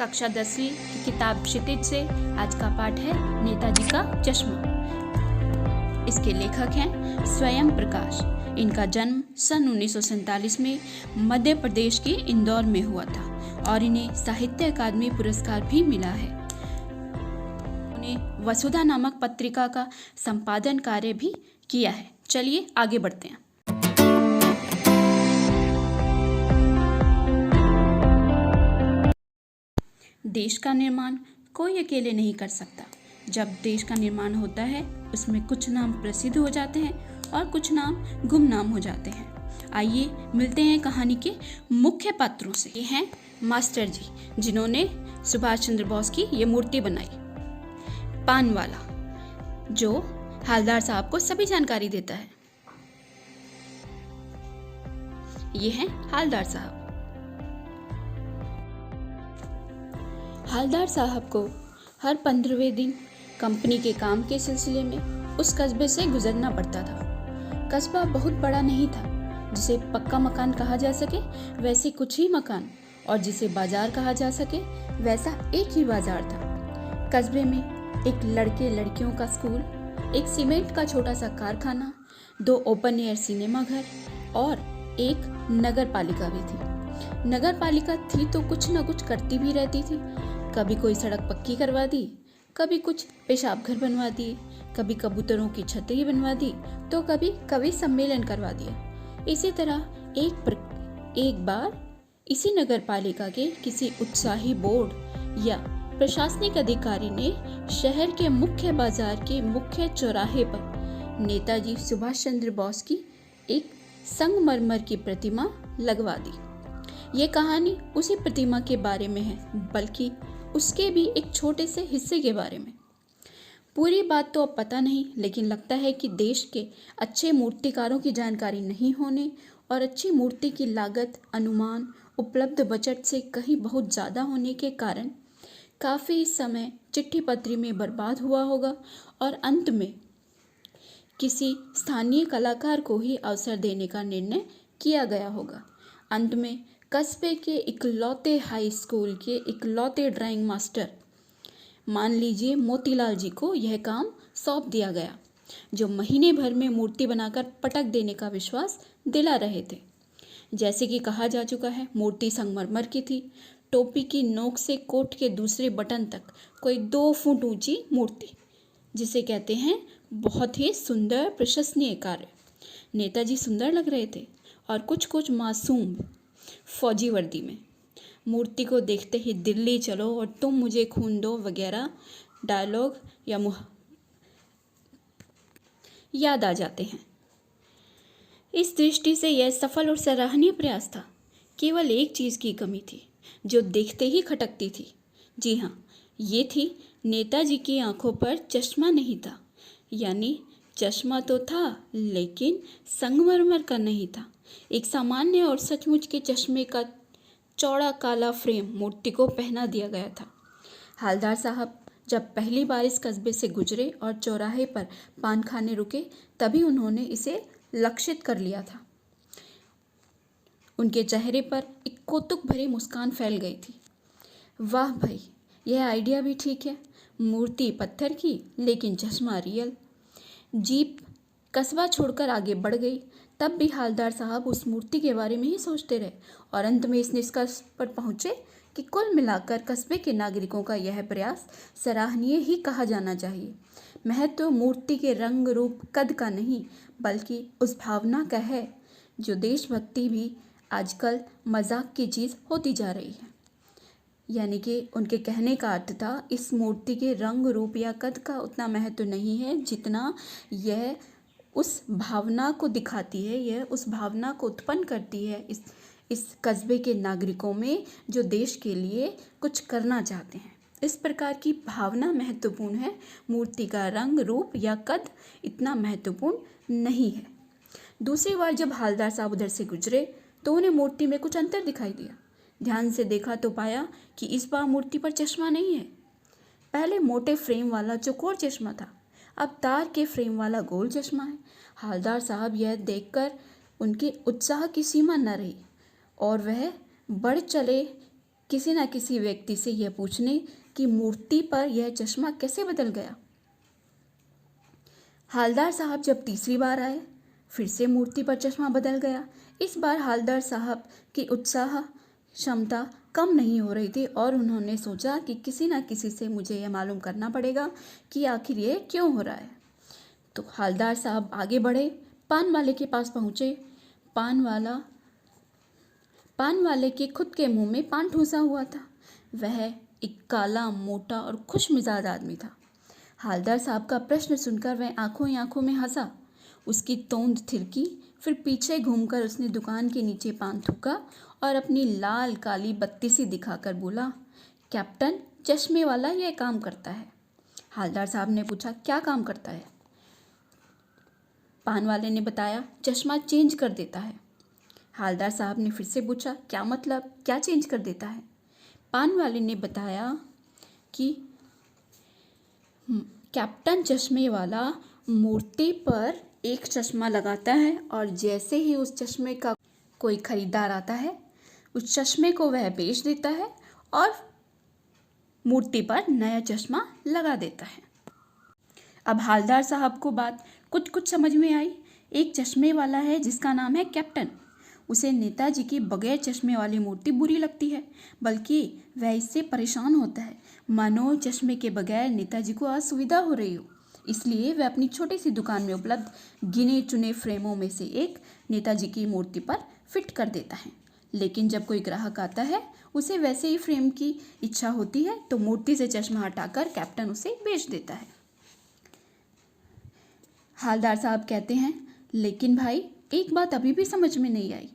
कक्षा 10वीं की किताब क्षितिज से आज का पाठ है नेताजी का चश्मा। इसके लेखक हैं स्वयं प्रकाश। इनका जन्म सन 1947 में मध्य प्रदेश के इंदौर में हुआ था और इन्हें साहित्य अकादमी पुरस्कार भी मिला है। उन्हें वसुधा नामक पत्रिका का संपादन कार्य भी किया है। चलिए आगे बढ़ते हैं। देश का निर्माण कोई अकेले नहीं कर सकता। जब देश का निर्माण होता है उसमें कुछ नाम प्रसिद्ध हो जाते हैं और कुछ नाम गुमनाम हो जाते हैं। आइए मिलते हैं कहानी के मुख्य पात्रों से। ये हैं मास्टर जी, जिन्होंने सुभाष चंद्र बोस की ये मूर्ति बनाई। पान वाला, जो हालदार साहब को सभी जानकारी देता है। ये हैं हालदार साहब। हालदार साहब को हर 15वें दिन कंपनी के काम के सिलसिले में उस कस्बे से गुजरना पड़ता था। कस्बा बहुत बड़ा नहीं था, जिसे पक्का मकान कहा जा सके वैसे कुछ ही मकान, और जिसे बाजार कहा जा सके वैसा एक ही बाजार था। कस्बे में एक लड़के लड़कियों का स्कूल, एक सीमेंट का छोटा सा कारखाना, 2 ओपन एयर सिनेमा घर और एक नगर पालिका भी थी। नगर पालिका थी तो कुछ न कुछ करती भी रहती थी। कभी कोई सड़क पक्की करवा दी, कभी कुछ पेशाब घर बनवा दिए, कभी कबूतरों की छतरी बनवा दी, तो कभी कवि सम्मेलन करवा दिया। इसी तरह एक बार इसी नगर पालिका के किसी उत्साही बोर्ड या प्रशासनिक अधिकारी ने शहर के मुख्य बाजार के मुख्य चौराहे पर नेताजी सुभाष चंद्र बोस की एक संगमरमर की प्रतिमा लगवा दी। ये कहानी उसी प्रतिमा के बारे में है, बल्कि उसके भी एक छोटे से हिस्से के बारे में। पूरी बात तो अब पता नहीं, लेकिन लगता है कि देश के अच्छे मूर्तिकारों की जानकारी नहीं होने और अच्छी मूर्ति की लागत अनुमान उपलब्ध बजट से कहीं बहुत ज़्यादा होने के कारण काफ़ी समय चिट्ठी पत्री में बर्बाद हुआ होगा और अंत में किसी स्थानीय कलाकार को ही अवसर देने का निर्णय किया गया होगा। अंत में कस्बे के इकलौते हाई स्कूल के इकलौते ड्राइंग मास्टर, मान लीजिए मोतीलाल जी को यह काम सौंप दिया गया, जो महीने भर में मूर्ति बनाकर पटक देने का विश्वास दिला रहे थे। जैसे कि कहा जा चुका है, मूर्ति संगमरमर की थी। टोपी की नोक से कोट के दूसरे बटन तक कोई 2 फुट ऊंची मूर्ति, जिसे कहते हैं बहुत ही सुंदर प्रशंसनीय कार्य। नेताजी सुंदर लग रहे थे और कुछ मासूम फौजी वर्दी में। मूर्ति को देखते ही दिल्ली चलो और तुम मुझे खून दो वगैरह डायलॉग या याद आ जाते हैं। इस दृष्टि से यह सफल और सराहनीय प्रयास था। केवल एक चीज़ की कमी थी, जो देखते ही खटकती थी। जी हाँ, ये थी नेताजी की आंखों पर चश्मा नहीं था। यानी चश्मा तो था, लेकिन संगमरमर का नहीं था। एक सामान्य और सचमुच के चश्मे का चौड़ा काला फ्रेम मूर्ति को पहना दिया गया था। हालदार साहब जब पहली बार इस कस्बे से गुजरे और चौराहे पर पान खाने रुके, तभी उन्होंने इसे लक्षित कर लिया था। उनके चेहरे पर एक कौतुक भरी मुस्कान फैल गई थी। वाह भाई, यह आइडिया भी ठीक है। मूर्ति पत्थर की, लेकिन चश्मा रियल। जीप कस्बा छोड़कर आगे बढ़ गई। तब भी हालदार साहब उस मूर्ति के बारे में ही सोचते रहे और अंत में इस निष्कर्ष पर पहुंचे कि कुल मिलाकर कस्बे के नागरिकों का यह प्रयास सराहनीय ही कहा जाना चाहिए। महत्व मूर्ति के रंग रूप कद का नहीं, बल्कि उस भावना का है, जो देशभक्ति भी आजकल मजाक की चीज़ होती जा रही है। यानी कि उनके कहने का अर्थ था, इस मूर्ति के रंग रूप या कद का उतना महत्व नहीं है जितना यह उस भावना को दिखाती है, यह उस भावना को उत्पन्न करती है इस कस्बे के नागरिकों में, जो देश के लिए कुछ करना चाहते हैं। इस प्रकार की भावना महत्वपूर्ण है। मूर्ति का रंग रूप या कद इतना महत्वपूर्ण नहीं है। दूसरी बार जब हालदार साहब उधर से गुजरे तो उन्हें मूर्ति में कुछ अंतर दिखाई दिया। ध्यान से देखा तो पाया कि इस बार मूर्ति पर चश्मा नहीं है। पहले मोटे फ्रेम वाला चौकोर चश्मा था, अब तार के फ्रेम वाला गोल चश्मा है। हालदार साहब यह देखकर उनके उत्साह की सीमा न रही और वह बढ़ चले किसी न किसी व्यक्ति से यह पूछने कि मूर्ति पर यह चश्मा कैसे बदल गया। हालदार साहब जब तीसरी बार आए, फिर से मूर्ति पर चश्मा बदल गया। इस बार हालदार साहब की उत्साह क्षमता कम नहीं हो रही थी और उन्होंने सोचा कि किसी न किसी से मुझे यह मालूम करना पड़ेगा कि आखिर ये क्यों हो रहा है। तो हालदार साहब आगे बढ़े, पान वाले के पास पहुँचे। पान वाले के खुद के मुंह में पान ठूसा हुआ था। वह एक काला, मोटा और खुश मिजाज आदमी था। हालदार साहब का प्रश्न सुनकर वह आंखों ही आंखों में हंसा। उसकी तोंद थिरकी, फिर पीछे घूमकर उसने दुकान के नीचे पान थूका और अपनी लाल काली बत्ती सी दिखाकर बोला, कैप्टन चश्मे वाला यह काम करता है। हालदार साहब ने पूछा, क्या काम करता है? पान वाले ने बताया, चश्मा चेंज कर देता है। हालदार साहब ने फिर से पूछा, क्या मतलब, क्या चेंज कर देता है? पान वाले ने बताया कि कैप्टन चश्मे वाला मूर्ति पर एक चश्मा लगाता है और जैसे ही उस चश्मे का कोई खरीदार आता है, उस चश्मे को वह बेच देता है और मूर्ति पर नया चश्मा लगा देता है। अब हालदार साहब को बात कुछ समझ में आई। एक चश्मे वाला है जिसका नाम है कैप्टन। उसे नेताजी की बगैर चश्मे वाली मूर्ति बुरी लगती है, बल्कि वह इससे परेशान होता है, मानो चश्मे के बगैर नेताजी को असुविधा हो रही हो। इसलिए वह अपनी छोटी सी दुकान में उपलब्ध गिने चुने फ्रेमों में से एक नेताजी की मूर्ति पर फिट कर देता है। लेकिन जब कोई ग्राहक आता है, उसे वैसे ही फ्रेम की इच्छा होती है तो मूर्ति से चश्मा हटाकर कैप्टन उसे बेच देता है। हालदार साहब कहते हैं, लेकिन भाई एक बात अभी भी समझ में नहीं आई।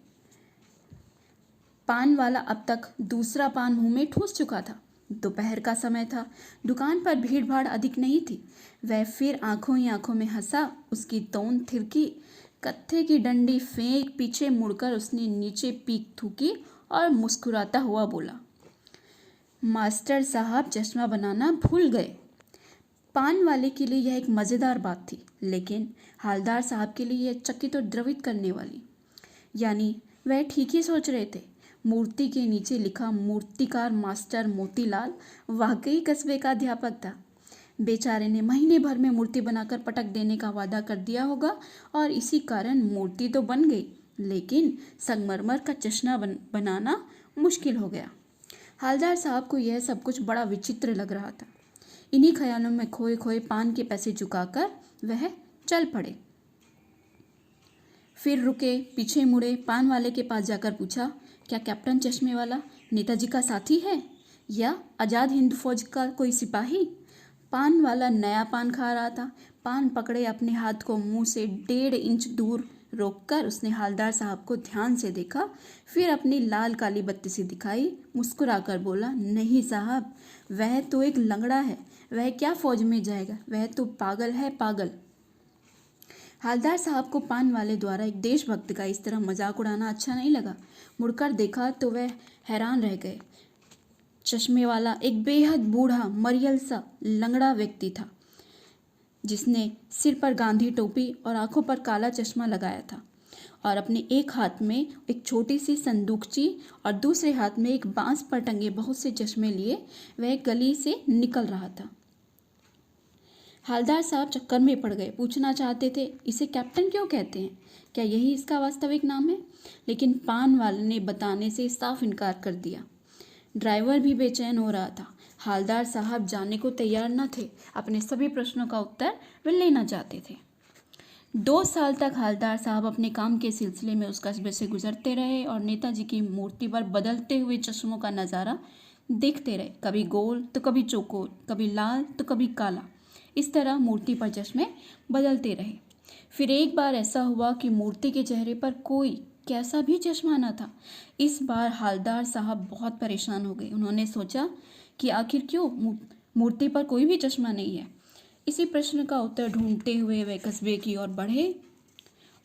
पान वाला अब तक दूसरा पान मुंह में ठूस चुका था। दोपहर का समय था, दुकान पर भीड़ भाड़ अधिक नहीं थी। वह फिर आंखों ही आंखों में हंसा, उसकी तोंद थिरकी, कत्थे की डंडी फेंक पीछे मुड़कर उसने नीचे पीक थूकी और मुस्कुराता हुआ बोला, मास्टर साहब चश्मा बनाना भूल गए। पान वाले के लिए यह एक मज़ेदार बात थी, लेकिन हालदार साहब के लिए यह चकित और द्रवित करने वाली। यानी वह ठीक ही सोच रहे थे। मूर्ति के नीचे लिखा मूर्तिकार मास्टर मोतीलाल वाकई कस्बे का अध्यापक था। बेचारे ने महीने भर में मूर्ति बनाकर पटक देने का वादा कर दिया होगा और इसी कारण मूर्ति तो बन गई, लेकिन संगमरमर का चश्मा बनाना मुश्किल हो गया। हालदार साहब को यह सब कुछ बड़ा विचित्र लग रहा था। इन्हीं ख्यालों में खोए खोए पान के पैसे चुकाकर वह चल पड़े। फिर रुके, पीछे मुड़े, पान वाले के पास जाकर पूछा, क्या कैप्टन चश्मे वाला नेताजी का साथी है या आज़ाद हिंद फौज का कोई सिपाही? पान वाला नया पान खा रहा था। पान पकड़े अपने हाथ को मुंह से 1.5 इंच दूर रोककर उसने हालदार साहब को ध्यान से देखा, फिर अपनी लाल काली बत्ती से दिखाई, मुस्कुराकर बोला, नहीं साहब, वह तो एक लंगड़ा है, वह क्या फौज में जाएगा, वह तो पागल है, पागल। हालदार साहब को पान वाले द्वारा एक देशभक्त का इस तरह मजाक उड़ाना अच्छा नहीं लगा। मुड़कर देखा तो वह हैरान रह गए। चश्मे वाला एक बेहद बूढ़ा, मरियल सा लंगड़ा व्यक्ति था, जिसने सिर पर गांधी टोपी और आंखों पर काला चश्मा लगाया था और अपने एक हाथ में एक छोटी सी संदूकची और दूसरे हाथ में एक बांस पर टंगे बहुत से चश्मे लिए वह गली से निकल रहा था। हालदार साहब चक्कर में पड़ गए। पूछना चाहते थे, इसे कैप्टन क्यों कहते हैं, क्या यही इसका वास्तविक नाम है? लेकिन पान वाले ने बताने से साफ इनकार कर दिया। ड्राइवर भी बेचैन हो रहा था। हालदार साहब जाने को तैयार न थे। अपने सभी प्रश्नों का उत्तर वे लेना चाहते थे। 2 साल तक हालदार साहब अपने काम के सिलसिले में उस कस्बे से गुजरते रहे और नेताजी की मूर्ति पर बदलते हुए चश्मों का नज़ारा देखते रहे। कभी गोल तो कभी चौकोर, कभी लाल तो कभी काला। इस तरह मूर्ति पर चश्मे बदलते रहे। फिर एक बार ऐसा हुआ कि मूर्ति के चेहरे पर कोई कैसा भी चश्मा न था। इस बार हालदार साहब बहुत परेशान हो गए। उन्होंने सोचा कि आखिर क्यों मूर्ति पर कोई भी चश्मा नहीं है। इसी प्रश्न का उत्तर ढूंढते हुए वे कस्बे की ओर बढ़े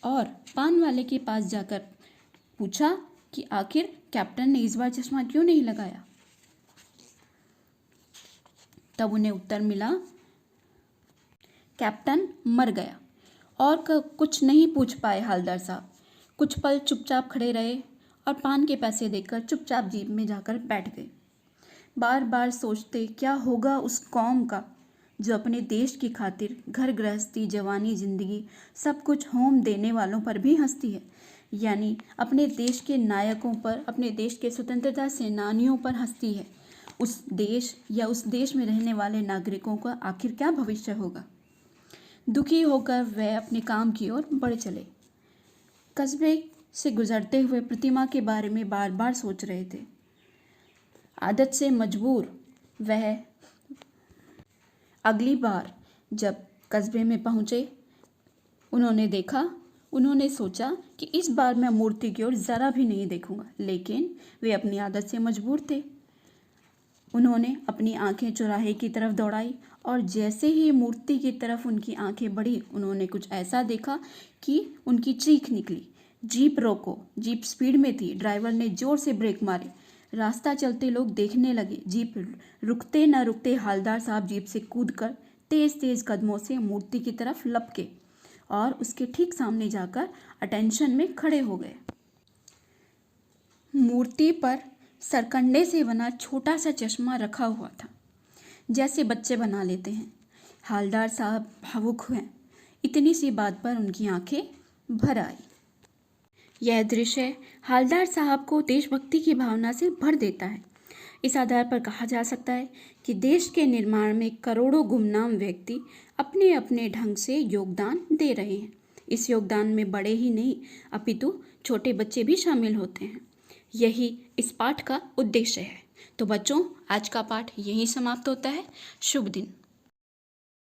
और पान वाले के पास जाकर पूछा कि आखिर कैप्टन ने इस बार चश्मा क्यों नहीं लगाया। तब उन्हें उत्तर मिला, कैप्टन मर गया। और कुछ नहीं पूछ पाए हालदार साहब। कुछ पल चुपचाप खड़े रहे और पान के पैसे देकर चुपचाप जीप में जाकर बैठ गए। बार बार सोचते क्या होगा उस कौम का जो अपने देश की खातिर घर गृहस्थी, जवानी, जिंदगी सब कुछ होम देने वालों पर भी हंसती है। यानी अपने देश के नायकों पर, अपने देश के स्वतंत्रता सेनानियों पर हंसती है। उस देश या उस देश में रहने वाले नागरिकों का आखिर क्या भविष्य होगा। दुखी होकर वह अपने काम की ओर बढ़ चले। कस्बे से गुजरते हुए प्रतिमा के बारे में बार बार सोच रहे थे। आदत से मजबूर वह अगली बार जब कस्बे में पहुँचे, उन्होंने सोचा कि इस बार मैं मूर्ति की ओर ज़रा भी नहीं देखूंगा, लेकिन वे अपनी आदत से मजबूर थे। उन्होंने अपनी आंखें चौराहे की तरफ दौड़ाई और जैसे ही मूर्ति की तरफ उनकी आंखें बढ़ी, उन्होंने कुछ ऐसा देखा कि उनकी चीख निकली, जीप रोको। जीप स्पीड में थी। ड्राइवर ने जोर से ब्रेक मारे। रास्ता चलते लोग देखने लगे। जीप रुकते न रुकते हालदार साहब जीप से कूदकर तेज तेज कदमों से मूर्ति की तरफ लपके और उसके ठीक सामने जाकर अटेंशन में खड़े हो गए। मूर्ति पर सरकंडे से बना छोटा सा चश्मा रखा हुआ था, जैसे बच्चे बना लेते हैं। हालदार साहब भावुक हुए। इतनी सी बात पर उनकी आंखें भर आई। यह दृश्य हालदार साहब को देशभक्ति की भावना से भर देता है। इस आधार पर कहा जा सकता है कि देश के निर्माण में करोड़ों गुमनाम व्यक्ति अपने अपने ढंग से योगदान दे रहे हैं। इस योगदान में बड़े ही नहीं अपितु छोटे बच्चे भी शामिल होते हैं। यही इस पाठ का उद्देश्य है। तो बच्चों, आज का पाठ यहीं समाप्त होता है। शुभ दिन।